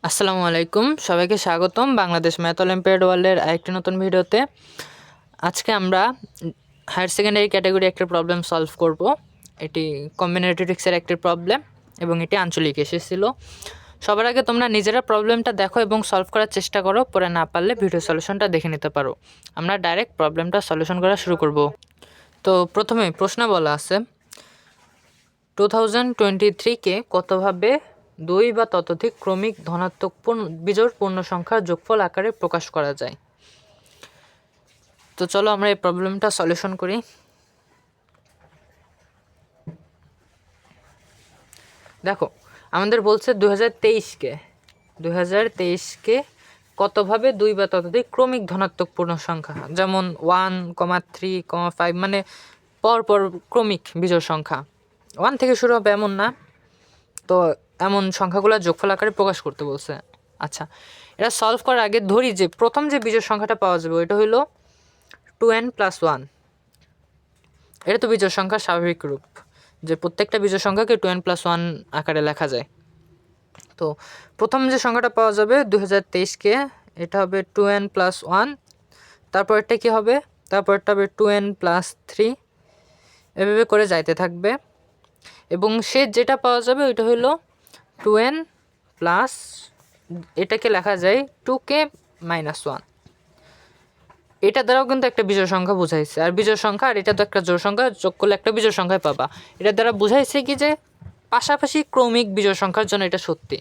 আসসালামু আলাইকুম, সবাইকে স্বাগতম বাংলাদেশ ম্যাথ অলিম্পিয়াড ওয়ার্ল্ডের আরেকটি নতুন ভিডিওতে। আজকে আমরা হায়ার সেকেন্ডারি ক্যাটাগরি একটা প্রবলেম সলভ করব। এটি কম্বিনেটরিক্সের একটি প্রবলেম এবং এটি আঞ্চলিক এসেছিল। সবার আগে তোমরা নিজেরা প্রবলেমটা দেখো এবং সলভ করার চেষ্টা করো, পরে না পারলে ভিডিও সলিউশনটা দেখে নিতে পারো। আমরা ডাইরেক্ট প্রবলেমটা সলিউশন করা শুরু করব। তো প্রথমে প্রশ্ন বলা আছে 2023-কে কতভাবে দুই বা ততোধিক ক্রমিক ধনাত্মক বিজোড় পূর্ণ সংখ্যার যোগফল আকারে প্রকাশ করা যায়। তো চলো আমরা এই প্রবলেমটা সলিউশন করি। দেখো, আমাদের বলছে 2023-কে কতভাবে দুই বা ততোধিক ক্রমিক ধনাত্মক পূর্ণ সংখ্যা, যেমন 1,3,5 মানে পরপর ক্রমিক বিজোড় সংখ্যা, 1 থেকে শুরু হবে এমন না, তো এমন সংখ্যাগুলো যোগফল আকারে প্রকাশ করতে বলছে। আচ্ছা, এটা সলভ করার আগে ধরি যে প্রথম যে বিজোড় সংখ্যাটা পাওয়া যাবে ওইটা হলো 2n+1। এটা তো বিজোড় সংখ্যার স্বাভাবিক রূপ, যে প্রত্যেকটা বিজোড় সংখ্যাকে 2n+1 আকারে লেখা যায়। তো প্রথম যে সংখ্যাটা পাওয়া যাবে 2023-কে, এটা হবে 2n+1, তারপরটা কি হবে, তারপরটা হবে 2n+3, এভাবে করে যাইতে থাকবে। এবং সে যেটা পাওয়া যাবে ওইটা হলো 2n প্লাস, এটাকে লেখা যায় 2k-1। এটা দ্বারাও কিন্তু একটা বিজোড় সংখ্যা বুঝাইছে, আর বিজোড় সংখ্যা আর এটা তো একটা জোড় সংখ্যা, যোগ করলে একটা বিজোড় সংখ্যায় পাবা। এটা দ্বারা বুঝাইছে কি যে পাশাপাশি ক্রমিক বিজোড় সংখ্যার জন্য এটা সত্যি।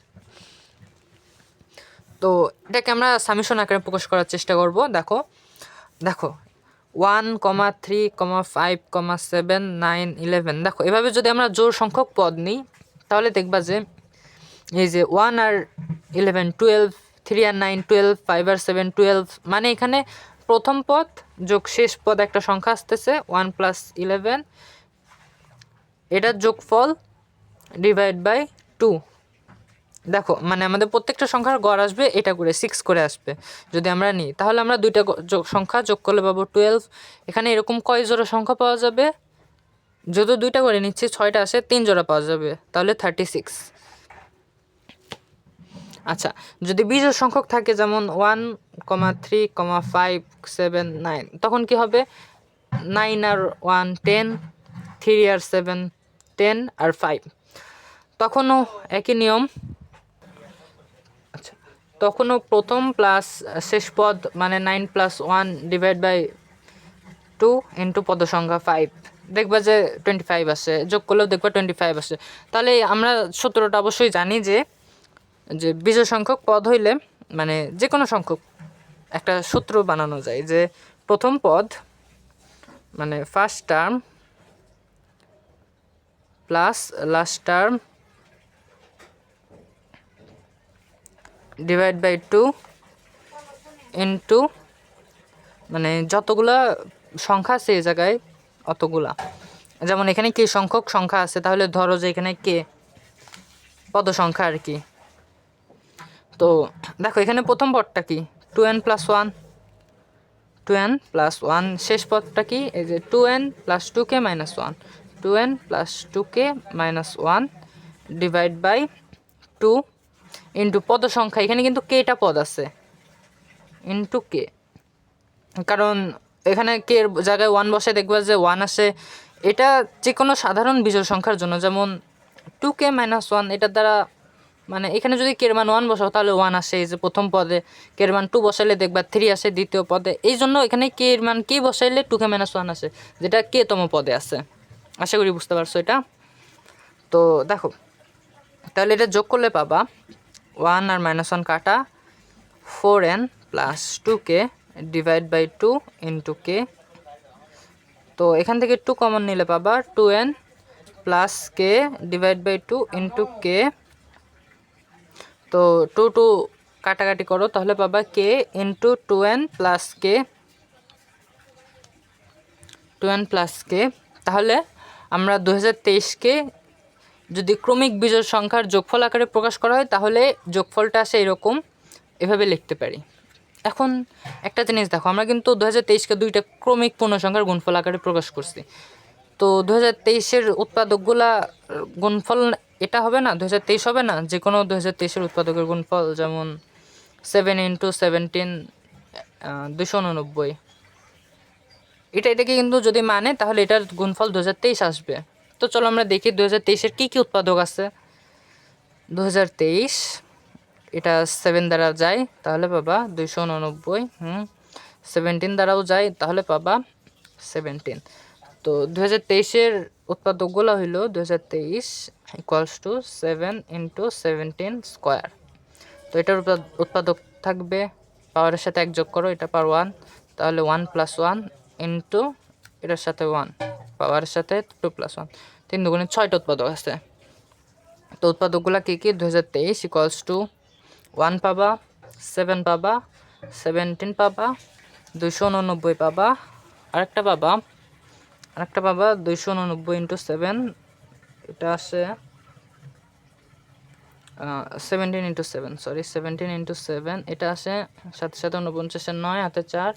তো এটাকে আমরা সামেশন আকারে প্রকাশ করার চেষ্টা করব। দেখো 1,3,5,7,9,11, দেখো এভাবে যদি আমরা জোড় সংখ্যক পদ নিই তাহলে দেখবা যে এই যে 1 আর 11 12, 3 আর 9 12, 5 আর 7 12, মানে এখানে প্রথম পদ যোগ শেষ পদ একটা সংখ্যা আসতেছে 1+11, এটার যোগফল ডিভাইড বাই 2। দেখো মানে আমাদের প্রত্যেকটা সংখ্যার গড় আসবে এটা করে 6 করে আসবে। যদি আমরা নিই তাহলে আমরা দুইটা সংখ্যা যোগ করলে পাবো 12। এখানে এরকম কয় জোড়া সংখ্যা পাওয়া যাবে, যত দুইটা করে নিচ্ছি 6টা আসে, 3 জোড়া পাওয়া যাবে, তাহলে 36। আচ্ছা, যদি বিজোড় সংখ্যক থাকে যেমন 1,3,5,7,9, তখন কি হবে, 9 আর 1 10, 3 আর 7 10 আর 5, তখনও একই নিয়ম। আচ্ছা, তখনও প্রথম প্লাস শেষ পদ মানে 9+1 ডিভাইড বাই 2 ইন্টু পদ সংখ্যা 5, দেখবা যে 25 আসে, যোগ করলেও দেখবা 25 আসে। তাহলে আমরা সূত্রটা অবশ্যই জানি যে বিজোড় সংখ্যক পদ হইলে মানে যে কোনো সংখ্যক একটা সূত্র বানানো যায়, যে প্রথম পদ মানে first term plus last term divide by 2 into মানে যতগুলা সংখ্যা আছে এই জায়গায় অতগুলা। যেমন এখানে কে সংখ্যক সংখ্যা আছে, তাহলে ধরো যে এখানে কে পদ সংখ্যা আর কি। তো দেখো এখানে প্রথম পদটা কি 2n+1, 2n+1, শেষ পদটা কি এই যে 2n+2k-1, 2n+2k-1 divide by 2 into পদ সংখ্যা, এখানে কিন্তু কেটা পদ আছে ইন্টু কে, কারণ এখানে কে এর জায়গায় 1 বসে দেখবা যে 1 আসে। এটা যে কোনো সাধারণ বিজোড় সংখ্যার জন্য, যেমন 2k-1, এটার দ্বারা মানে এখানে যদি কের মান 1 বসাও তাহলে 1 আসে, এই যে প্রথম পদে কের মান 2 বসাইলে দেখবা 3 আসে দ্বিতীয় পদে, এই জন্য এখানে কে এর মান কে বসাইলে 2k-1 আসে, যেটা কে তম পদে আছে। আশা করি বুঝতে পারছো এটা। তো দেখো তাহলে এটা যোগ করলে পাবা 1 আর -1 কাটা 4n plus 2k divide by 2 into k. তো এখান থেকে 2 কমন নিলে পাবা 2n plus k divide by 2 into k. তো 2 কাটাকাটি করো তাহলে পাবা কে ইন্টু 2n প্লাস কে। তাহলে আমরা 2023-কে যদি ক্রমিক বিজোড় সংখ্যার যোগফল আকারে প্রকাশ করা হয় তাহলে যোগফলটা আসে এরকম, এভাবে লিখতে পারি। এখন একটা জিনিস দেখো, আমরা কিন্তু 2023-কে দুইটা ক্রমিক পূর্ণ সংখ্যার গুণফল আকারে প্রকাশ করছি। তো 2023-এর উৎপাদকগুলা গুণফল এটা হবে না, 2023 হবে না, যে কোনো 2023-এর উৎপাদকের গুণফল, যেমন 7 ইন্টু 17 289। এটাকে কিন্তু যদি মানে তাহলে এটার গুণফল 2023 আসবে। তো চলো আমরা দেখি 2023-এর কী কী উৎপাদক আছে। 2023 এটা 7 দ্বারা যায় তাহলে পাবা 289, 17 দ্বারাও যায় তাহলে পাবা 17। তো 2023-এর উৎপাদকগুলো হইল 2023 ইকুয়ালস টু 7 ইন্টু 17 স্কোয়ার। তো এটার উৎপাদক থাকবে, পাওয়ারের সাথে 1 যোগ করো, এটা পাওয়ার 1, তাহলে 1 + 1 ইন্টু এটার সাথে 1, পাওয়ারের সাথে 2 + 1, 3 দুগুণে 6টা উৎপাদক আছে। তো উৎপাদকগুলো কী কী? 2023 ইকুয়ালস টু 1 পাবা, 7 পাবা, 17 পাবা, 289 পাবা, আরেকটা পাবা 289 ইন্টু 7, এটা আসে 17 ইন্টু 7, সরি 17 ইন্টু 7, এটা আসে 7 7 49, 9 হাতে 4,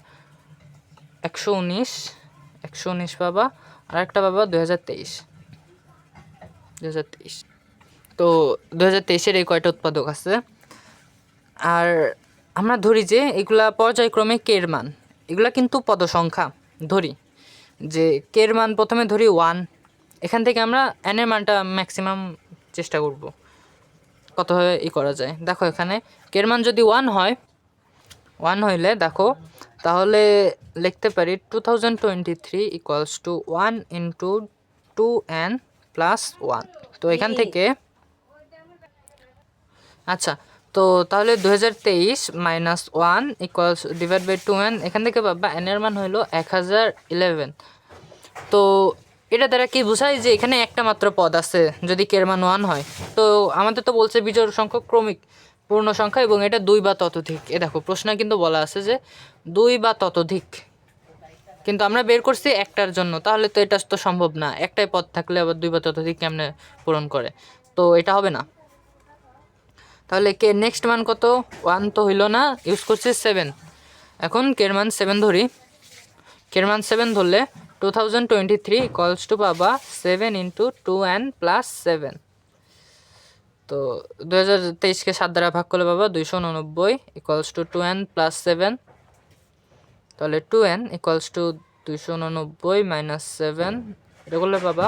119 পাবা, আরেকটা পাবা 2023। তো 2023-এর এই কয়টা উৎপাদক আছে। আর আমরা ধরি যে এগুলা পর্যায়ক্রমে কের মান, এগুলা কিন্তু পদ সংখ্যা। ধরি যে কের মান প্রথমে ধরি 1, এখান থেকে আমরা এনের মানটা ম্যাক্সিমাম চেষ্টা করব কতভাবে করা যায়। দেখো এখানে কের মান যদি 1 হয়, 1 হইলে দেখো তাহলে লিখতে পারি 2023 equals to 1 into 2n plus 1। তো এখান থেকে আচ্ছা, তো তাহলে 2023 minus 1 equals divide by 2n, এখান থেকে পাবা n এর মান হলো 1011। তো এটা দ্বারা কি বোঝায় যে এখানে একটা মাত্র পদ আছে যদি কের মান 1 হয়। তো আমাদের তো বলছে বিজোড় সংখ্যক ক্রমিক পূর্ণ সংখ্যা এবং এটা 2 বা ততোধিক। এ দেখো প্রশ্নে কিন্তু বলা আছে যে 2 বা ততোধিক, কিন্তু আমরা বের করছি একটার জন্য, তাহলে তো এটা তো সম্ভব না। একটাই পদ থাকলে আবার 2 বা ততোধিক কেমনে পূরণ করে, তো এটা হবে না। তাহলে কে নেক্সট মান কত? 1 তো হইল না, ইউজ করছি 7। এখন কের মান 7 ধরি, কের মান 7 ধরলে 2023 ইকুয়ালস টু পাবা 7 ইন্টু 2n প্লাস 7। তো 2023-কে 7 দ্বারা ভাগ করলে পাবা 289 ইকুয়ালস টু 2n প্লাস 7। তাহলে 2n ইকুয়ালস টু 289 মাইনাস 7, এটা করলে পাবা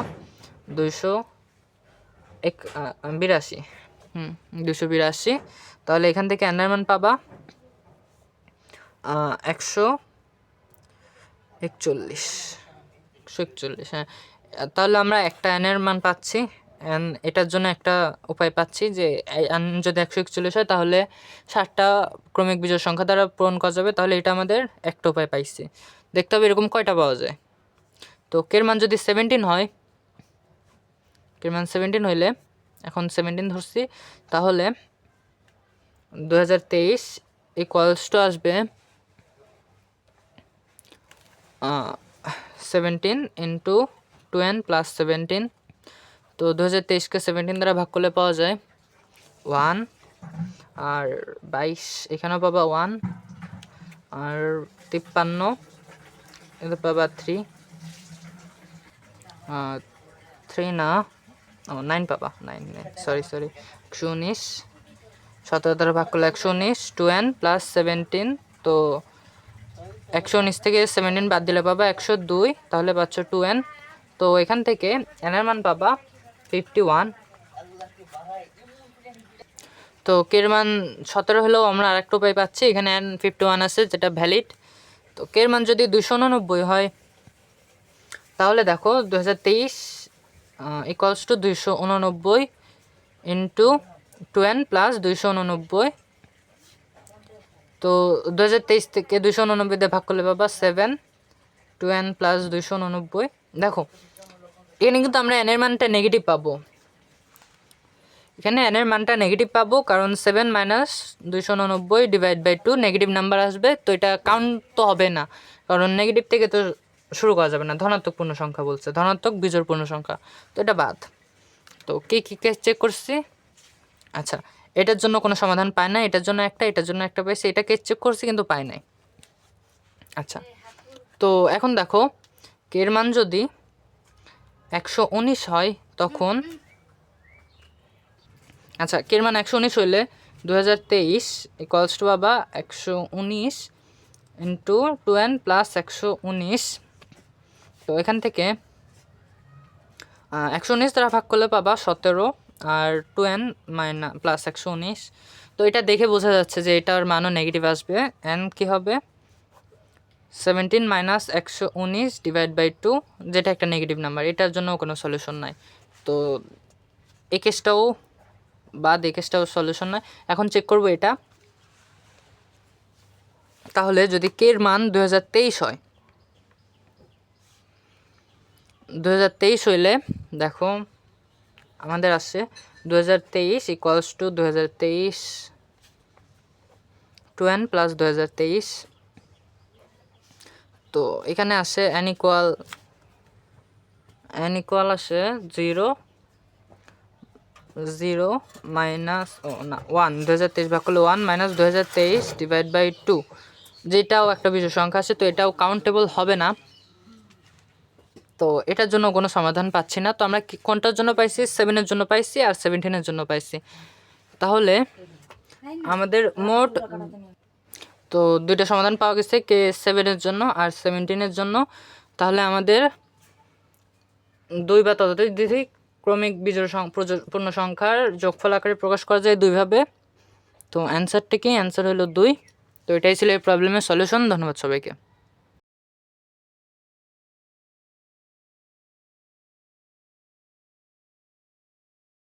282। 282। তাহলে এখান থেকে n এর মান পাবা 141। হ্যাঁ, তাহলে আমরা একটা n এর মান পাচ্ছি। n এটার জন্য একটা উপায় পাচ্ছি যে n যদি 141 হয় তাহলে 60টা ক্রমিক বিজোড় সংখ্যা দ্বারা পূরণ করা যাবে। তাহলে এটা আমাদের একটা উপায় পাইছি। দেখতে হবে এরকম কয়টা পাওয়া যায়। তো কের মান যদি 17 হয়, কের মান 17 হইলে, এখন 17 ধরছি, তাহলে 2023 ইকুয়ালস টু আসবে 17 ইন্টু 2n প্লাস 17। তো 2023-কে 17 দ্বারা ভাগ করলে পাওয়া যায় 1, আর 22 এখানেও পাবা 1, আর 53 এটা পাবা 3, 3 না 9 পাবা, 9 সরি 119। 17 দ্বারা ভাগ করলে 119, 2n প্লাস 17। তো 119 থেকে 17 বাদ দিলে পাবা 102, তাহলে পাচ্ছ 2n। তো এখান থেকে n এর মান পাবা 51। তো কের মান 17 হলেও আমরা আরেকটা উপায় পাচ্ছি, এখানে n 51 আছে যেটা ভ্যালিড। তো কের মান যদি 289 হয়, তাহলে দেখো 2023 equals to 289 into 2n plus 289। তো 2023 থেকে 289 দিয়ে ভাগ করলে পাবা 7, 2n প্লাস 289। দেখো এখানে কিন্তু আমরা n এর মানটা নেগেটিভ পাবো, এখানে n এর মানটা নেগেটিভ পাবো, কারণ 7 minus 289 divide by 2 negative number আসবে। তো এটা কাউন্ট তো হবে না, কারণ নেগেটিভ থেকে তো শুরু করা যাবে না। ধনাত্মক পূর্ণ সংখ্যা বলছে, ধনাত্মক বিজোড় পূর্ণ সংখ্যা, তো এটা বাদ। তো কী কেস চেক করছি? আচ্ছা, এটার জন্য কোনো সমাধান পায় না, এটার জন্য একটা পাইছি, এটা কেস চেক করছি কিন্তু পাই নাই। আচ্ছা, তো এখন দেখো কের মান যদি 119 হয়, তখন আচ্ছা, কের মান 119 হইলে 2023 ইকুয়ালস টু বাবা 119 ইন্টু 2n প্লাস 119। তো এখান থেকে 119 দ্বারা ভাগ করলে পাবা 17 আর 2n মাইনাস প্লাস 119। তো এটা দেখে বোঝা যাচ্ছে যে এটার মানও নেগেটিভ আসবে। n কি হবে 17 মাইনাস 119 ডিভাইড বাই 2, যেটা একটা নেগেটিভ নাম্বার, এটার জন্য কোনো সলিউশন নাই। তো এই কেসটাও বাদ, এই কেসটাও সলিউশন নাই। এখন চেক করব এটা। তাহলে যদি কের মান 2023 হয়, 2023 হইলে দেখো আমাদের আসছে 2023 ইকুয়ালস টু 2023 2n প্লাস 2023। তো এখানে আসে n ইকুয়াল আসে 0 0 মাইনাস না 1, 2023 ভাগ করলে 1 মাইনাস 2023 ডিভাইড বাই 2, যেটাও একটা বিজোড় সংখ্যা আছে। তো এটাও কাউন্টেবল হবে না। তো এটার জন্য কোনো সমাধান পাচ্ছি না। তো আমরা কোনটার জন্য পাইছি, 7-এর জন্য পাইছি আর 17-এর জন্য পাইছি। তাহলে আমাদের মোট তো দুইটা সমাধান পাওয়া গেছে, কে 7-এর জন্য আর 17-এর জন্য। তাহলে আমাদের দুই বা ততোধিক ক্রমিক বিজোড় পূর্ণ সংখ্যার যোগফল আকারে প্রকাশ করা যায় দুইভাবে। তো অ্যান্সারটা কি, অ্যান্সার হলো 2। তো এটাই ছিল এই প্রবলেমের সলিউশন। ধন্যবাদ সবাইকে।